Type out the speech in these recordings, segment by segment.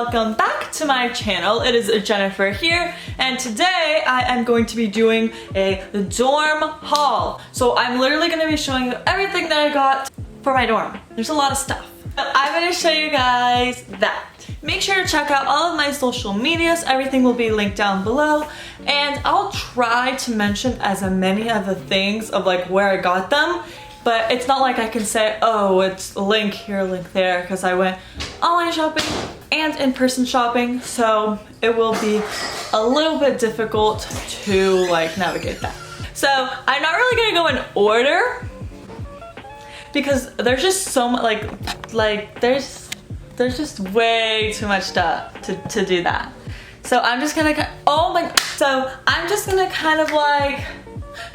welcome back to my channel. It is Jennifer here, and today I am going to be doing a dorm haul. So I'm literally going to be showing you everything that I got for my dorm. There's a lot of stuff. But I'm going to show you guys that. Make sure to check out all of my social medias. Everything will be linked down below, and I'll try to mention as many of the things of like where I got them. But it's not like I can say, oh, it's a link here, link there, because I went online shopping and in-person shopping, so it will be a little bit difficult to like navigate that. So I'm not really gonna go in order because there's just so much, like there's just way too much stuff to do that. So I'm just gonna, so I'm just gonna kind of like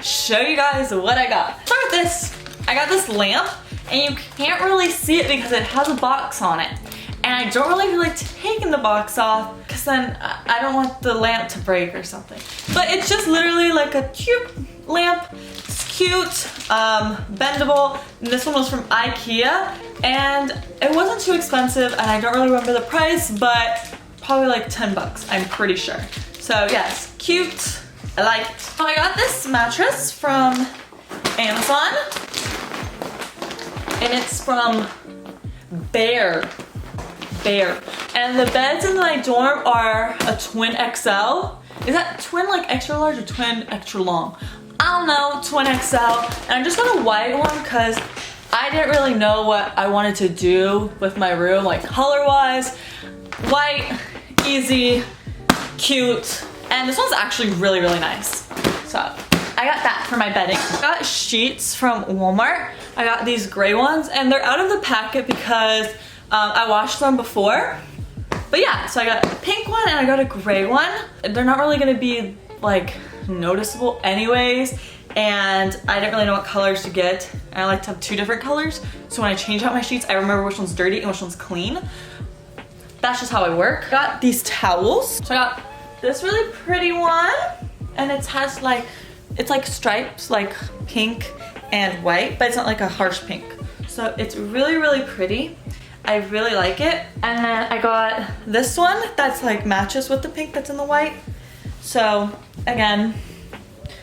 show you guys what I got. Start with this. I got this lamp, and you can't really see it because it has a box on it. And I don't really feel like taking the box off because then I don't want the lamp to break or something. But it's just literally like a cute lamp. It's cute, bendable. And this one was from IKEA, and it wasn't too expensive, and I don't really remember the price, but probably like 10 bucks, I'm pretty sure. So yes, cute, I like it. So I got this mattress from Amazon, and it's from Bear. And the beds in my dorm are a twin XL. Is that twin like extra large or twin extra long? I don't know, twin XL. And I just got a white one because I didn't really know what I wanted to do with my room, like color-wise. White, easy, cute, and this one's actually really, really nice. So I got that for my bedding. I got sheets from Walmart. I got these gray ones, and they're out of the packet because I washed them before. But yeah, so I got a pink one and I got a gray one. They're not really gonna be like noticeable anyways, and I didn't really know what colors to get. And I like to have two different colors, so when I change out my sheets, I remember which one's dirty and which one's clean. That's just how I work. I got these towels. So I got this really pretty one, and it has like, it's like stripes, like pink and white, but it's not like a harsh pink. So it's really, really pretty. I really like it. And then I got this one that's like matches with the pink that's in the white. So again,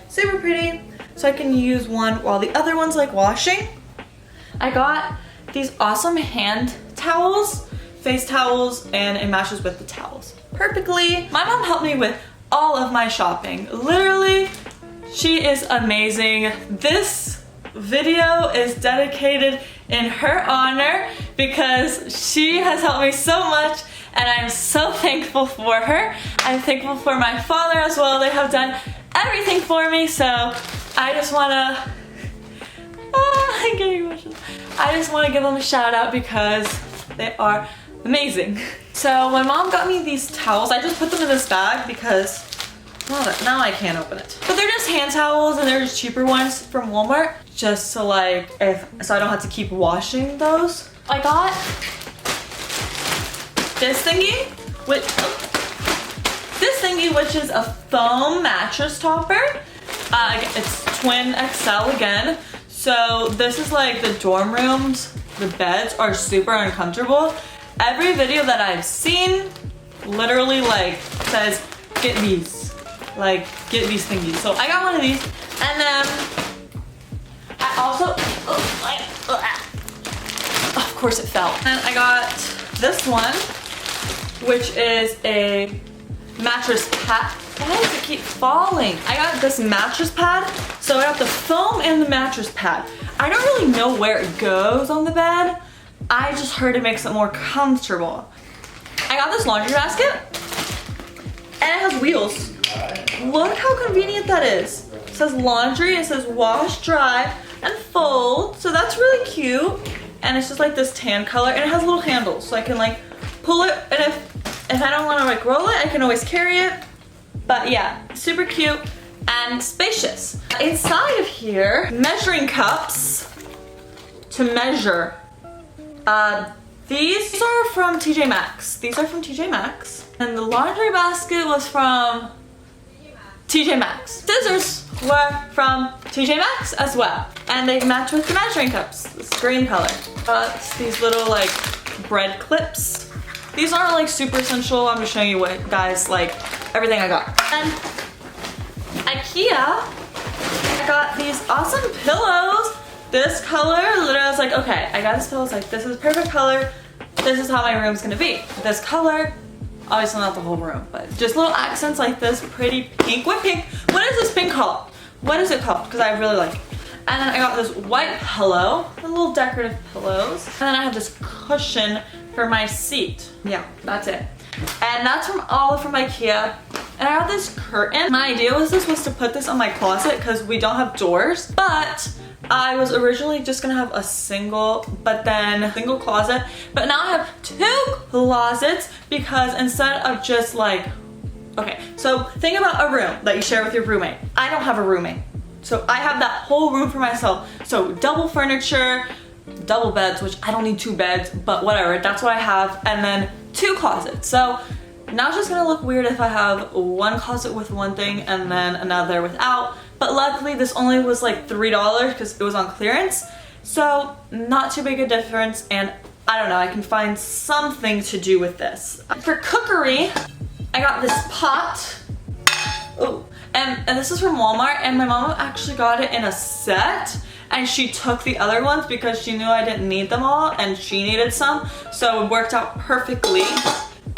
super pretty. So I can use one while the other one's like washing. I got these awesome hand towels, face towels, and it matches with the towels perfectly. My mom helped me with all of my shopping. Literally, she is amazing. This video is dedicated in her honor because she has helped me so much, and I'm so thankful for her. I'm thankful for my father as well. They have done everything for me, so I just wanna, I'm getting emotional. I just wanna give them a shout out because they are amazing. So my mom got me these towels. I just put them in this bag because now I can't open it. But they're just hand towels, and they're just cheaper ones from Walmart. Just so like, so I don't have to keep washing those. I got this thingy, which is a foam mattress topper. It's twin XL again. So this is like the dorm rooms. The beds are super uncomfortable. Every video that I've seen literally like says, get these. Like, get these thingies. So I got one of these, and then I also, of course it fell. And I got this one, which is a mattress pad. Why does it keep falling? I got this mattress pad. So I got the foam and the mattress pad. I don't really know where it goes on the bed. I just heard it makes it more comfortable. I got this laundry basket, and it has wheels. Look how convenient that is. It says laundry, it says wash, dry, and fold. So that's really cute. And it's just like this tan color, and it has little handles, so I can like pull it, and if I don't want to like roll it, I can always carry it. But yeah, super cute and spacious. Inside of here, measuring cups to measure. These are from TJ Maxx. These are from TJ Maxx. And the laundry basket was from TJ Maxx. Scissors were from TJ Maxx as well. And they match with the measuring cups, this green color. Got these little like bread clips These aren't like super essential. I'm just showing you what, guys, like everything I got. And IKEA, I got these awesome pillows. This color, literally I was like, okay, I got this pillow. It's like, this is perfect color. This is how my room's gonna be. This color, obviously not the whole room, but just little accents like this pretty pink. What pink? What is this pink called? What is it called? Because I really like it. And then I got this white pillow, the little decorative pillows. And then I have this cushion for my seat. Yeah, that's it. And that's from IKEA. And I got this curtain. My idea was to put this on my closet because we don't have doors, but I was originally just gonna have a single closet, but now I have 2 closets because instead of just like, okay, so think about a room that you share with your roommate. I don't have a roommate, so I have that whole room for myself. So double furniture, double beds, which I don't need 2 beds, but whatever, that's what I have, and then 2 closets. So now it's just gonna look weird if I have one closet with one thing and then another without. But luckily this only was like $3 because it was on clearance. So not too big a difference, and I don't know, I can find something to do with this. For cookery, I got this pot. Oh, and this is from Walmart, and my mom actually got it in a set, and she took the other ones because she knew I didn't need them all and she needed some. So it worked out perfectly.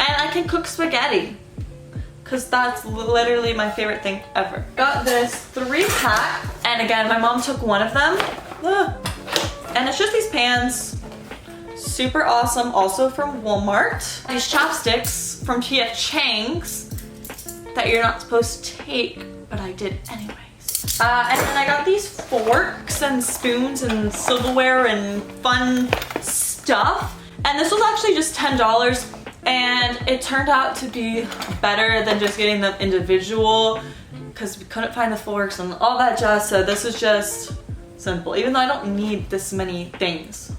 And I can cook spaghetti, because that's literally my favorite thing ever. Got this 3-pack, and again, my mom took one of them. And it's just these pans, super awesome, also from Walmart. These chopsticks from T.F. Chang's that you're not supposed to take, but I did anyways. And then I got these forks and spoons and silverware and fun stuff. And this was actually just $10. And it turned out to be better than just getting them individual because we couldn't find the forks and all that jazz, so this is just simple, even though I don't need this many things.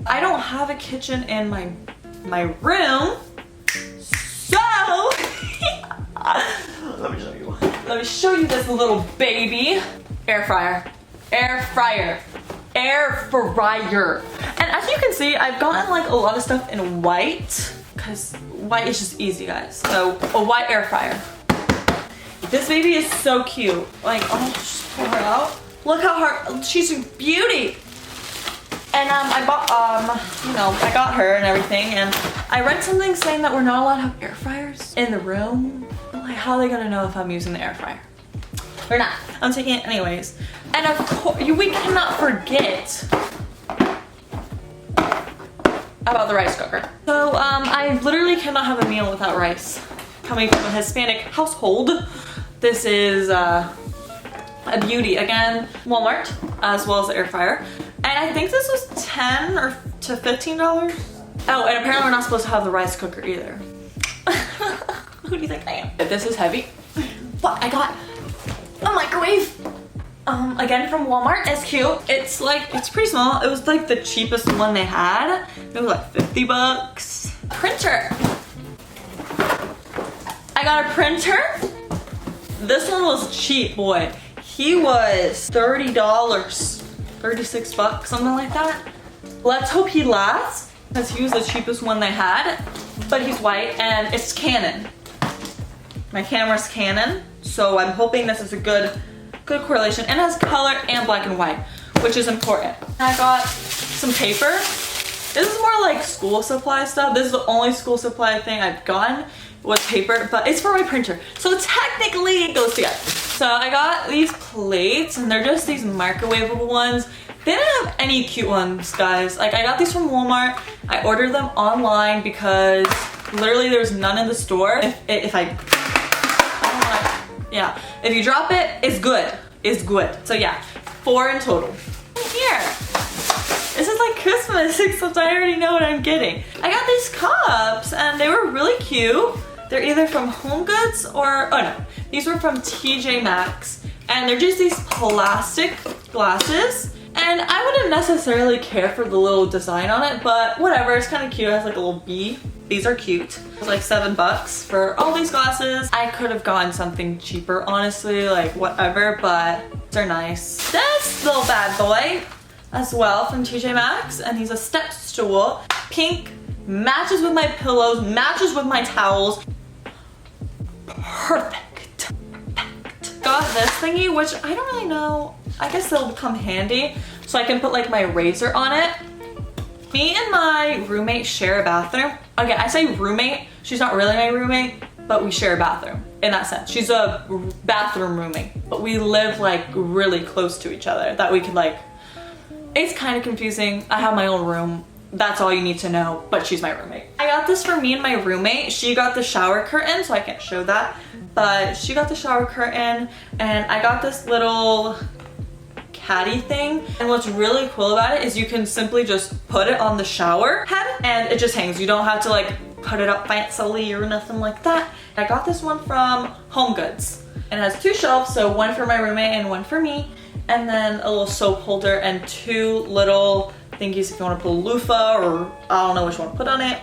I don't have a kitchen in my room, so let me show you one. Let me show you this little baby. Air fryer. Air fryer. Air fryer. And as you can see, I've gotten like a lot of stuff in white, because white is just easy, guys. So a white air fryer. This baby is so cute. Like, oh, just pull her out. Look how hard, she's a beauty. And I bought, I got her and everything, and I read something saying that we're not allowed to have air fryers in the room. But like, how are they gonna know if I'm using the air fryer? We're not. I'm taking it anyways. And of course, we cannot forget about the rice cooker. So I literally cannot have a meal without rice. Coming from a Hispanic household, this is a beauty. Again, Walmart, as well as the air fryer. And I think this was $10 to $15. Oh, and apparently we're not supposed to have the rice cooker either. Who do you think I am? This is heavy. But I got a microwave. Again from Walmart. It's cute. It's pretty small. It was like the cheapest one they had. It was like 50 bucks. Printer. I got a printer. This one was cheap, boy. He was $30, 36 bucks, something like that. Let's hope he lasts, because he was the cheapest one they had. But he's white and it's Canon. My camera's Canon, so I'm hoping this is a good correlation, and has color and black and white, which is important. I got some paper. This is more like school supply stuff. This is the only school supply thing I've gotten was paper, but it's for my printer, so technically it goes together. So I got these plates, and they're just these microwavable ones. They didn't have any cute ones, guys. Like, I got these from Walmart. I ordered them online because literally there's none in the store. If you drop it, it's good. It's good. So yeah, 4 in total. Here. This is like Christmas, except I already know what I'm getting. I got these cups, and they were really cute. They're either from Home Goods or, oh no, these were from TJ Maxx. And they're just these plastic glasses. And I wouldn't necessarily care for the little design on it, but whatever, it's kind of cute. It has like a little bee. These are cute. It was like $7 for all these glasses. I could have gotten something cheaper, honestly, like whatever, but they're nice. This little bad boy as well from TJ Maxx, and he's a step stool, pink matches with my pillows, matches with my towels. Perfect. Got this thingy, which I don't really know. I guess they'll come handy. So I can put like my razor on it. Me and my roommate share a bathroom. Again, I say roommate. She's not really my roommate, but we share a bathroom in that sense. She's a bathroom roommate, but we live like really close to each other that we could like, it's kind of confusing. I have my own room. That's all you need to know, but she's my roommate. I got this for me and my roommate. She got the shower curtain, so I can't show that, but she got the shower curtain, and I got this little caddy thing. And what's really cool about it is you can simply just put it on the shower head and it just hangs. You don't have to like put it up fancily or nothing like that. I got this one from Home Goods, and it has 2 shelves, so one for my roommate and one for me, and then a little soap holder and 2 little thingies if you want to put a loofah, or I don't know which one to put on it,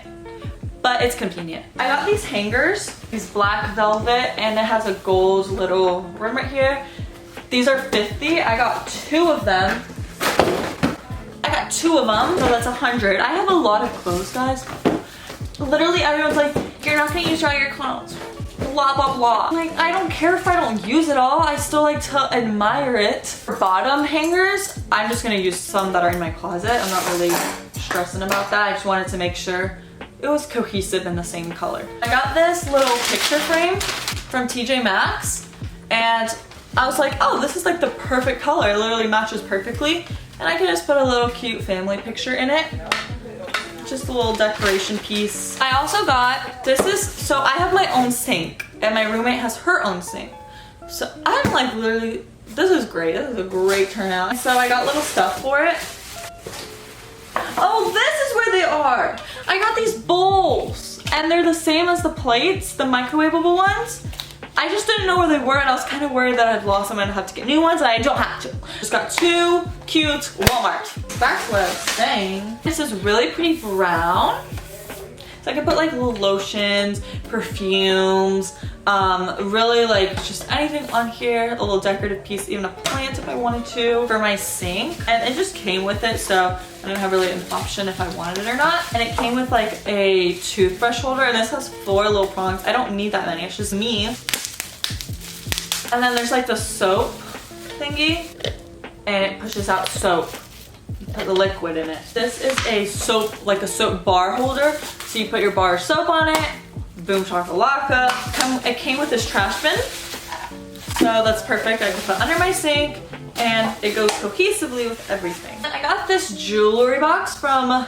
but it's convenient. I got these hangers, these black velvet, and it has a gold little rim right here. These are 50. I got 2 of them. So that's 100. I have a lot of clothes, guys. Literally everyone's like, you're not gonna use all your clothes. Blah, blah, blah. Like, I don't care if I don't use it all. I still like to admire it. For bottom hangers, I'm just gonna use some that are in my closet. I'm not really stressing about that. I just wanted to make sure it was cohesive in the same color. I got this little picture frame from TJ Maxx, and I was like, oh, this is like the perfect color. It literally matches perfectly. And I can just put a little cute family picture in it. Just a little decoration piece. I also got, so I have my own sink and my roommate has her own sink. So I'm like literally, this is great. This is a great turnout. So I got little stuff for it. Oh, this is where they are. I got these bowls and they're the same as the plates, the microwavable ones. I just didn't know where they were, and I was kind of worried that I'd lost them and I'd have to get new ones, and I don't have to. Just got 2 cute Walmart. That's what I was saying. This is really pretty brown. So I can put like little lotions, perfumes, really like just anything on here, a little decorative piece, even a plant if I wanted to, for my sink. And it just came with it, so I don't have really an option if I wanted it or not. And it came with like a toothbrush holder, and this has 4 little prongs. I don't need that many, it's just me. And then there's like the soap thingy, and it pushes out soap. You put the liquid in it. This is a soap, like a soap bar holder. So you put your bar of soap on it, boom shakalaka. It came with this trash bin, so that's perfect. I can put under my sink, and it goes cohesively with everything. And I got this jewelry box from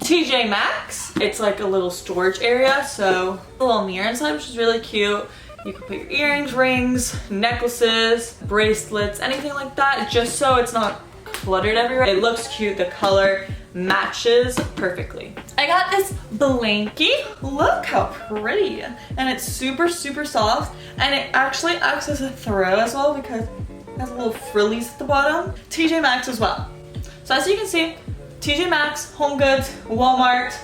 TJ Maxx. It's like a little storage area, so a little mirror inside, which is really cute. You can put your earrings, rings, necklaces, bracelets, anything like that, just so it's not cluttered everywhere. It looks cute, the color matches perfectly. I got this blankie. Look how pretty. And it's super, super soft, and it actually acts as a throw as well because it has little frillies at the bottom. TJ Maxx as well. So as you can see, TJ Maxx, Home Goods, Walmart,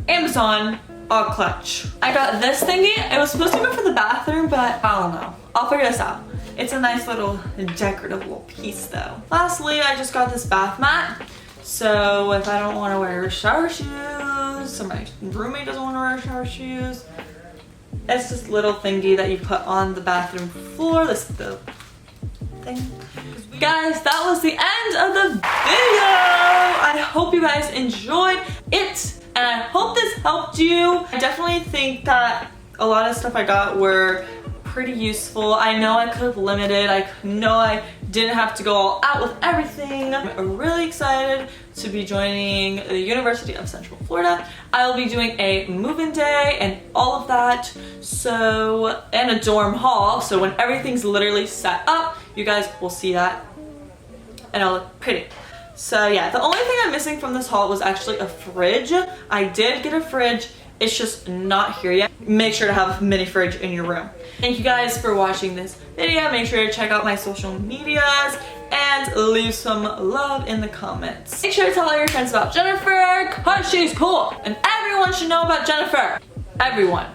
Amazon, all clutch. I got this thingy. It was supposed to go for the bathroom, but I don't know. I'll figure this out. It's a nice little decorative little piece though. Lastly, I just got this bath mat. So if I don't want to wear shower shoes, or my roommate doesn't want to wear shower shoes, it's this little thingy that you put on the bathroom floor. This is the thing. Guys, that was the end of the video. I hope you guys enjoyed it, and I hope this helped you. I definitely think that a lot of stuff I got were pretty useful. I know I could have limited. I know I didn't have to go all out with everything. I'm really excited to be joining the University of Central Florida. I'll be doing a move-in day and all of that. So, and a dorm hall. So when everything's literally set up, you guys will see that, and it'll look pretty. So yeah, the only thing I'm missing from this haul was actually a fridge. I did get a fridge. It's just not here yet. Make sure to have a mini fridge in your room. Thank you guys for watching this video. Make sure to check out my social medias and leave some love in the comments. Make sure to tell all your friends about Jennifer, cause she's cool. And everyone should know about Jennifer. Everyone.